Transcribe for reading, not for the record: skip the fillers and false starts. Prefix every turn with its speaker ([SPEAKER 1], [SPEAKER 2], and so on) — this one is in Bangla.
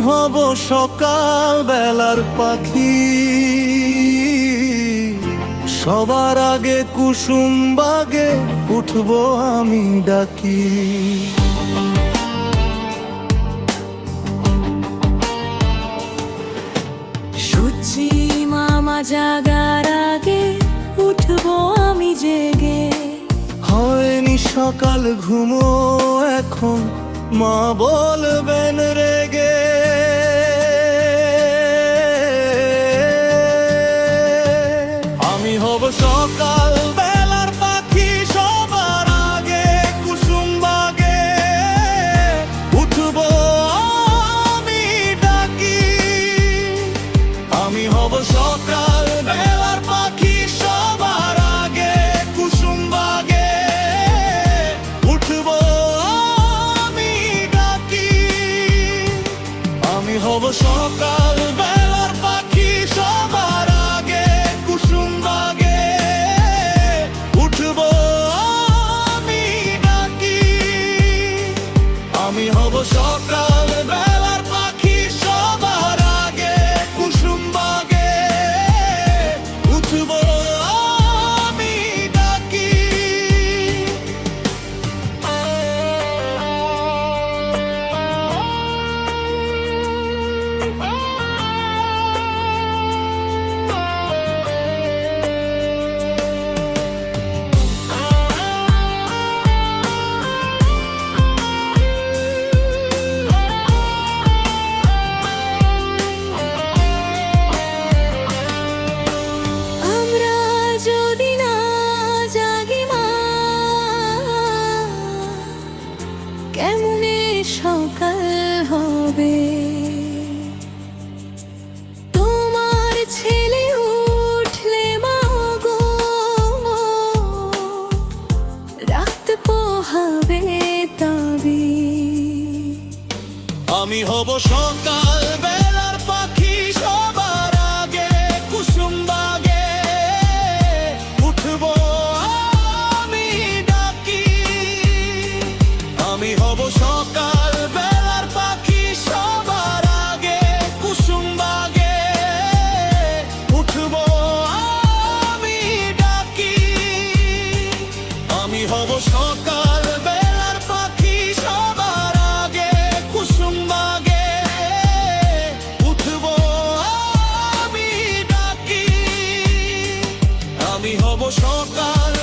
[SPEAKER 1] হব সকাল বেলার পাখি, সবার আগে কুসুম বাগে উঠবো আমি ডাকি।
[SPEAKER 2] সূচি মামা জাগার আগে উঠবো আমি জেগে।
[SPEAKER 1] হয়নি সকাল ঘুমো এখন, মা বলবেন রেগে। আমি হব সকাল বেলার পাখি, সবার আগে কুসুম বাগে উঠবো আমি ডাকি। আমি হব সকাল বেলার পাখি, সবার আগে কুসুম বাগে উঠবো আমি ডাকি। আমি হব সকাল বেলার পাখি, সবার আগে কুসুম বাগে উঠবো আমি ডাকি। আমি হব সকাল বেলার পাখি, সবার আগে কুসুম বাগে উঠবো আমি ডাকি।
[SPEAKER 2] আমরা যদি না জাগি মা, কেমনে সকাল হবে? তোমার ছেলে উঠলে মা গো, রাত পোহাবে তবে।
[SPEAKER 1] আমি হব সকাল বেলার পাখি, সবার আগে কুসুম বাগে উঠবো আমি ডাকি। আমি হব সকাল বেলার পাখি, সবার আগে কুসুম বাগে উঠবো আমি ডাকি। আমি হব সকাল বেলার পাখি, সবার আগে কুসুম বাগে উঠবো আমি ডাকি। আমি হব সকাল